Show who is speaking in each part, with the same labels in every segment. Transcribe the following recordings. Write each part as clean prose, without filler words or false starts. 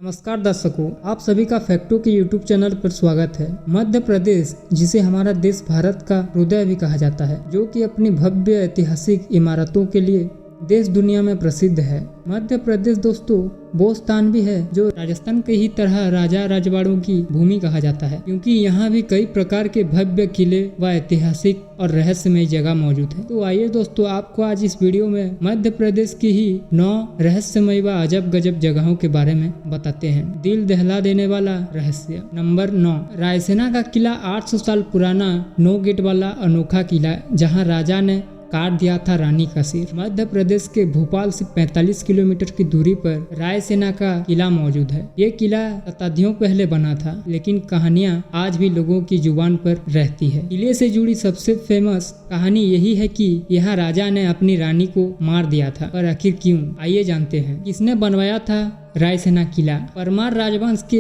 Speaker 1: नमस्कार दर्शकों, आप सभी का फैक्टो के यूट्यूब चैनल पर स्वागत है। मध्य प्रदेश, जिसे हमारा देश भारत का हृदय भी कहा जाता है, जो कि अपनी भव्य ऐतिहासिक इमारतों के लिए देश दुनिया में प्रसिद्ध है। मध्य प्रदेश दोस्तों वो स्थान भी है जो राजस्थान के ही तरह राजा राजवाड़ों की भूमि कहा जाता है, क्योंकि यहाँ भी कई प्रकार के भव्य किले व ऐतिहासिक और रहस्यमय जगह मौजूद है। तो आइए दोस्तों, आपको आज इस वीडियो में मध्य प्रदेश की ही 9 रहस्यमय व अजब गजब जगहों के बारे में बताते हैं। दिल दहला देने वाला रहस्य। नंबर 9, रायसेना का किला 800 साल पुराना 9 गेट वाला अनोखा किला, जहाँ राजा ने काट दिया था रानी का सिर। मध्य प्रदेश के भोपाल से 45 किलोमीटर की दूरी पर रायसेना का किला मौजूद है। ये किला शताब्दियों पहले बना था, लेकिन कहानियां आज भी लोगों की जुबान पर रहती है। किले से जुड़ी सबसे फेमस कहानी यही है कि यहाँ राजा ने अपनी रानी को मार दिया था, पर आखिर क्यों? आइए जानते हैं। किसने बनवाया था रायसेना किला? परमार राजवंश के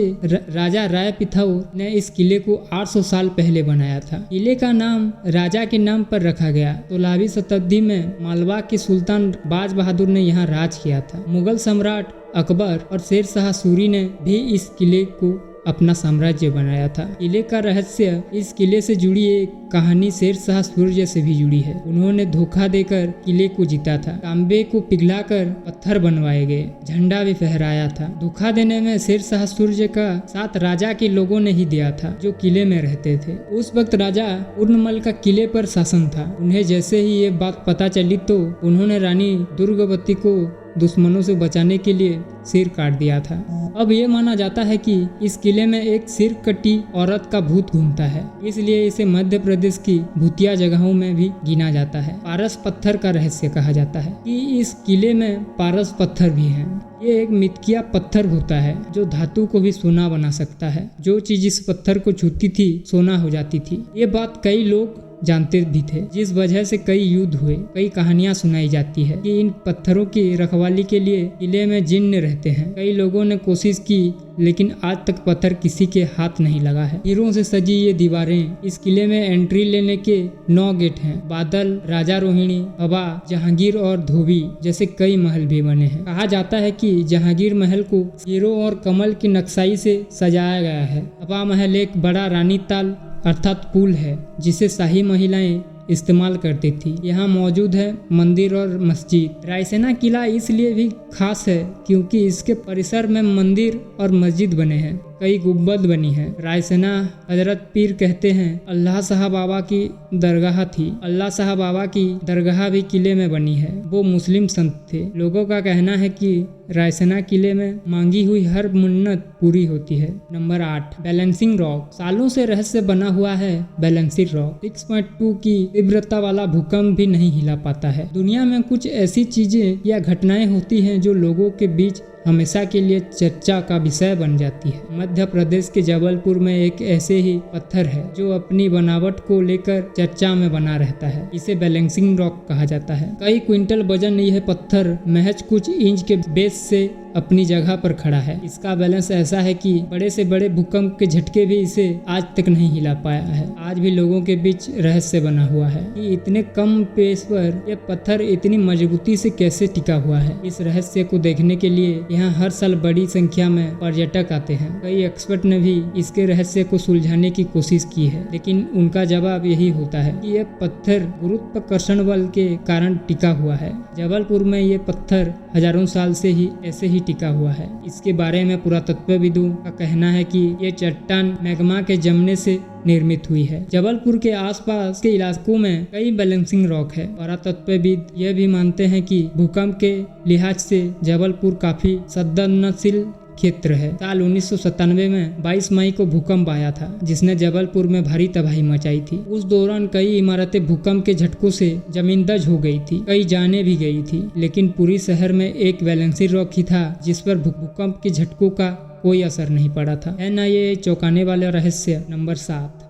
Speaker 1: राजा राय पिथौर ने इस किले को 800 साल पहले बनाया था। किले का नाम राजा के नाम पर रखा गया। 16वीं शताब्दी में मालवा के सुल्तान बाज बहादुर ने यहाँ राज किया था। मुगल सम्राट अकबर और शेर शाह सूरी ने भी इस किले को अपना साम्राज्य बनाया था। किले का रहस्य। इस किले से जुड़ी एक कहानी शेर शाह सूर्य से भी जुड़ी है। उन्होंने धोखा देकर किले को जीता था। तांबे को पिघलाकर पत्थर बनवाए गए, झंडा भी फहराया था। धोखा देने में शेर शाह सूर्य का साथ राजा के लोगों ने ही दिया था, जो किले में रहते थे। उस वक्त राजा पूर्णमल का किले पर शासन था। उन्हें जैसे ही ये बात पता चली तो उन्होंने रानी दुर्गावती को दुश्मनों से बचाने के लिए सिर काट दिया था। अब ये माना जाता है कि इस किले में एक सिर कटी औरत का भूत घूमता है, इसलिए इसे मध्य प्रदेश की भूतिया जगहों में भी गिना जाता है। पारस पत्थर का रहस्य कहा जाता है कि इस किले में पारस पत्थर भी हैं। ये एक मिथकिया पत्थर होता है जो धातु को भी सोना बना सकता है। जो चीज इस पत्थर को छूती थी सोना हो जाती थी। ये बात कई लोग जानते भी थे, जिस वजह से कई युद्ध हुए। कई कहानियां सुनाई जाती है कि इन पत्थरों की रखवाली के लिए किले में जिन्न रहते हैं। कई लोगों ने कोशिश की, लेकिन आज तक पत्थर किसी के हाथ नहीं लगा है। हीरों से सजी ये दीवारें। इस किले में एंट्री लेने के 9 गेट हैं। बादल, राजा रोहिणी, हवा, जहांगीर और धोबी जैसे कई महल भी बने हैं। कहा जाता है कि जहांगीर महल को हीरो और कमल की नक्शाई से सजाया गया है। हवा महल एक बड़ा रानी ताल अर्थात पुल है, जिसे शाही महिलाएं इस्तेमाल करती थी। यहाँ मौजूद है मंदिर और मस्जिद। रायसेना किला इसलिए भी खास है क्योंकि इसके परिसर में मंदिर और मस्जिद बने हैं। कई गुंबद बनी है। रायसेना हजरत पीर कहते हैं अल्लाह शाह बाबा की दरगाह थी। अल्लाह शाह बाबा की दरगाह भी किले में बनी है। वो मुस्लिम संत थे। लोगों का कहना है कि रायसेना किले में मांगी हुई हर मन्नत पूरी होती है। Number 8, balancing rock. सालों से रहस्य बना हुआ है बैलेंसिंग रॉक। 6.2 की तीव्रता वाला भूकंप भी नहीं हिला पाता है। दुनिया में कुछ ऐसी चीजें या घटनाएं होती हैं जो लोगों के बीच हमेशा के लिए चर्चा का विषय बन जाती है। मध्य प्रदेश के जबलपुर में एक ऐसे ही पत्थर है जो अपनी बनावट को लेकर चर्चा में बना रहता है। इसे बैलेंसिंग रॉक कहा जाता है। कई क्विंटल वजन यह पत्थर महज कुछ इंच के बेस से अपनी जगह पर खड़ा है। इसका बैलेंस ऐसा है कि बड़े से बड़े भूकंप के झटके भी इसे आज तक नहीं हिला पाया है। आज भी लोगों के बीच रहस्य बना हुआ है कि इतने कम पेस पर यह पत्थर इतनी मजबूती से कैसे टिका हुआ है। इस रहस्य को देखने के लिए यहाँ हर साल बड़ी संख्या में पर्यटक आते हैं। कई एक्सपर्ट ने भी इसके रहस्य को सुलझाने की कोशिश की है, लेकिन उनका जवाब यही होता है कि यह पत्थर गुरुत्वाकर्षण बल के कारण टिका हुआ है। जबलपुर में ये पत्थर हजारों साल से ही ऐसे ही टिका हुआ है। इसके बारे में पुरातत्वविदों का कहना है कि ये चट्टान मैग्मा के जमने से निर्मित हुई है। जबलपुर के आसपास के इलाकों में कई बैलेंसिंग रॉक है। पुरातत्वविद यह भी मानते हैं कि भूकंप के लिहाज से जबलपुर काफी संवेदनशील क्षेत्र है। साल 1997 में 22 मई को भूकंप आया था, जिसने जबलपुर में भारी तबाही मचाई थी। उस दौरान कई इमारतें भूकंप के झटकों से जमींदोज हो गई थी। कई जानें भी गई थी, लेकिन पूरी शहर में एक बैलेंसिंग रॉक ही था जिस पर भूकंप के झटकों का कोई असर नहीं पड़ा था। है ना ये चौंकाने वाला रहस्य। नंबर 7,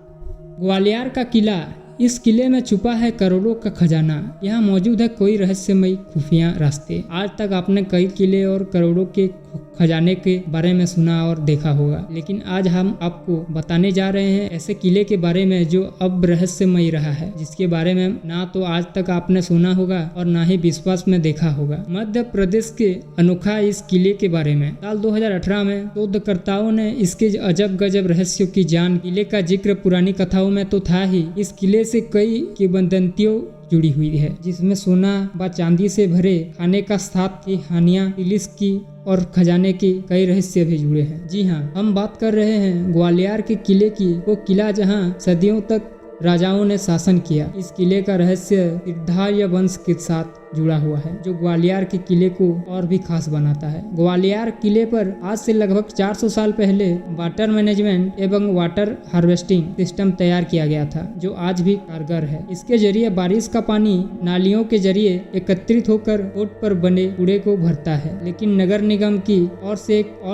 Speaker 1: ग्वालियर का किला। इस किले में छुपा है करोड़ों का खजाना। यहाँ मौजूद है कोई रहस्यमयी खुफिया रास्ते। आज तक आपने कई किले और करोड़ों के खजाने के बारे में सुना और देखा होगा, लेकिन आज हम आपको बताने जा रहे हैं ऐसे किले के बारे में जो अब रहस्यमयी रहा है, जिसके बारे में ना तो आज तक आपने सुना होगा और ना ही विश्वास में देखा होगा। मध्य प्रदेश के अनोखा इस किले के बारे में साल 2018 में शोधकर्ताओं ने इसके अजब गजब रहस्यों की जान। किले का जिक्र पुरानी कथाओं में तो था ही, इस किले से कई किंवदंतियों जुड़ी हुई है, जिसमें सोना व चांदी से भरे खाने का साथ की हानियां, पुलिस की और खजाने की कई रहस्य भी जुड़े हैं। जी हाँ, हम बात कर रहे हैं ग्वालियर के किले की, वो किला जहां सदियों तक राजाओं ने शासन किया। इस किले का रहस्य सिद्धार्य वंश के साथ जुड़ा हुआ है, जो ग्वालियर के किले को और भी खास बनाता है। ग्वालियर किले पर आज से लगभग 400 साल पहले वाटर मैनेजमेंट एवं वाटर हार्वेस्टिंग सिस्टम तैयार किया गया था, जो आज भी कारगर है। इसके जरिए बारिश का पानी नालियों के जरिए एकत्रित होकर रोड पर बने कूड़े को भरता है, लेकिन नगर निगम की ओर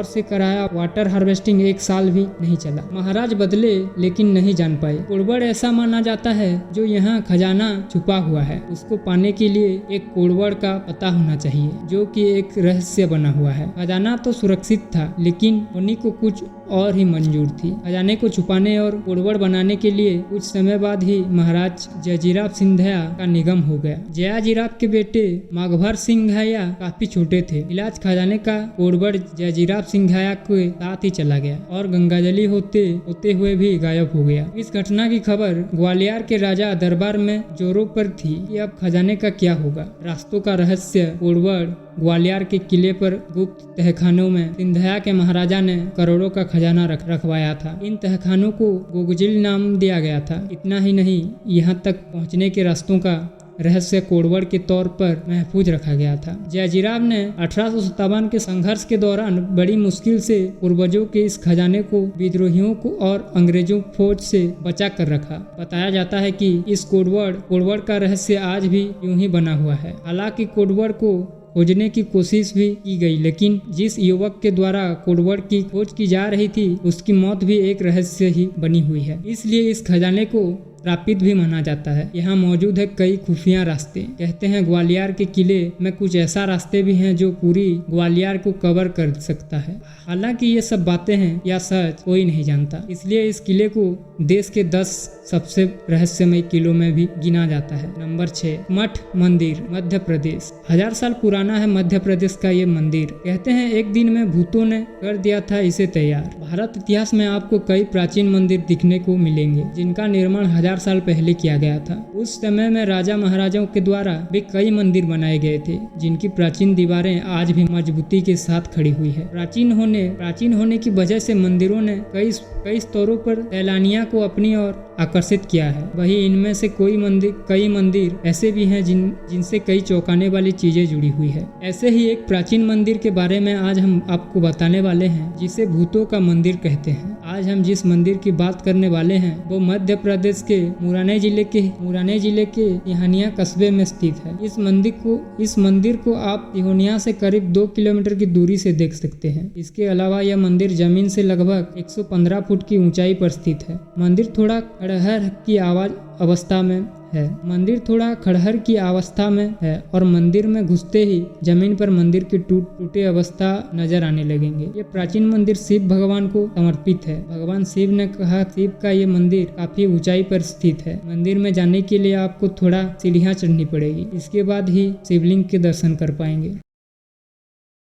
Speaker 1: से कराया वाटर हार्वेस्टिंग एक साल भी नहीं चला। महाराज बदले लेकिन नहीं जान पाए। कोड़बड़ ऐसा माना जाता है जो यहाँ खजाना छुपा हुआ है, उसको पाने के लिए एक कोड़बड़ का पता होना चाहिए, जो कि एक रहस्य बना हुआ है। खजाना तो सुरक्षित था, लेकिन होनी को कुछ और ही मंजूर थी। खजाने को छुपाने और कोड़बड़ बनाने के लिए कुछ समय बाद ही महाराज जयजीराव सिंधिया का निगम हो गया। जयाजीराव के बेटे माघवर सिंधिया काफी छोटे थे। इलाज खजाने का कोड़बड़ जयजीराव सिंधिया के साथ ही चला गया और गंगाजली होते हुए भी गायब हो गया। इस घटना की खबर ग्वालियर के राजा दरबार में जोरों पर थी कि अब खजाने का क्या होगा। रास्तों का रहस्य कोड़बड़ ग्वालियर के किले पर गुप्त तहखानों में सिंधिया के महाराजा ने करोड़ों का खजाना रखवाया था। इन तहखानों को गोगजिल नाम दिया गया था। इतना ही नहीं, यहाँ तक पहुँचने के रास्तों का रहस्य कोड़बड़ के तौर पर महफूज रखा गया था। जयजीराव ने 1857 के संघर्ष के दौरान बड़ी मुश्किल से पूर्वजों के इस खजाने को विद्रोहियों को और अंग्रेजों फौज से बचा कर रखा। बताया जाता है कि इस कोड़बड़ का रहस्य आज भी यूं ही बना हुआ है। हालांकि कोड़बड़ को खोजने की कोशिश भी की गई, लेकिन जिस युवक के द्वारा कोड़बड़ की खोज की जा रही थी, उसकी मौत भी एक रहस्य ही बनी हुई है। इसलिए इस खजाने को श्रापित भी माना जाता है। यहाँ मौजूद है कई खुफिया रास्ते। कहते हैं ग्वालियर के किले में कुछ ऐसा रास्ते भी हैं जो पूरी ग्वालियर को कवर कर सकता है। हालांकि ये सब बातें हैं या सच कोई नहीं जानता, इसलिए इस किले को देश के 10 सबसे रहस्यमय किलों में भी गिना जाता है। नंबर 6, मठ मंदिर, मध्य प्रदेश। 1000 साल पुराना है मध्य प्रदेश का ये मंदिर। कहते हैं एक दिन में भूतों ने कर दिया था इसे तैयार। भारत इतिहास में आपको कई प्राचीन मंदिर दिखने को मिलेंगे, जिनका निर्माण 1000 साल पहले किया गया था। उस समय में राजा महाराजाओं के द्वारा भी कई मंदिर बनाए गए थे, जिनकी प्राचीन दीवारें आज भी मजबूती के साथ खड़ी हुई है। प्राचीन होने की वजह से मंदिरों ने कई स्तरों पर सैलानियों को अपनी ओर आकर्षित किया है। वही इनमें से कई मंदिर ऐसे भी हैं जिनसे कई चौंकाने वाली चीजें जुड़ी हुई है। ऐसे ही एक प्राचीन मंदिर के बारे में आज हम आपको बताने वाले हैं, जिसे भूतों का मंदिर कहते हैं। आज हम जिस मंदिर की बात करने वाले हैं वो मध्य प्रदेश के मुराने जिले के तिहानिया कस्बे में स्थित है। इस मंदिर को आप तिहोनिया से करीब 2 किलोमीटर की दूरी से देख सकते हैं। इसके अलावा यह मंदिर जमीन से लगभग 115 फुट की ऊंचाई पर स्थित है। मंदिर थोड़ा खड़हर की अवस्था में है और मंदिर में घुसते ही जमीन पर मंदिर की टूटे अवस्था नजर आने लगेंगे। ये प्राचीन मंदिर शिव भगवान को समर्पित है। भगवान शिव ने कहा शिव का ये मंदिर काफी ऊंचाई पर स्थित है। मंदिर में जाने के लिए आपको थोड़ा सीढ़ियां चढ़नी पड़ेगी, इसके बाद ही शिवलिंग के दर्शन कर पाएंगे।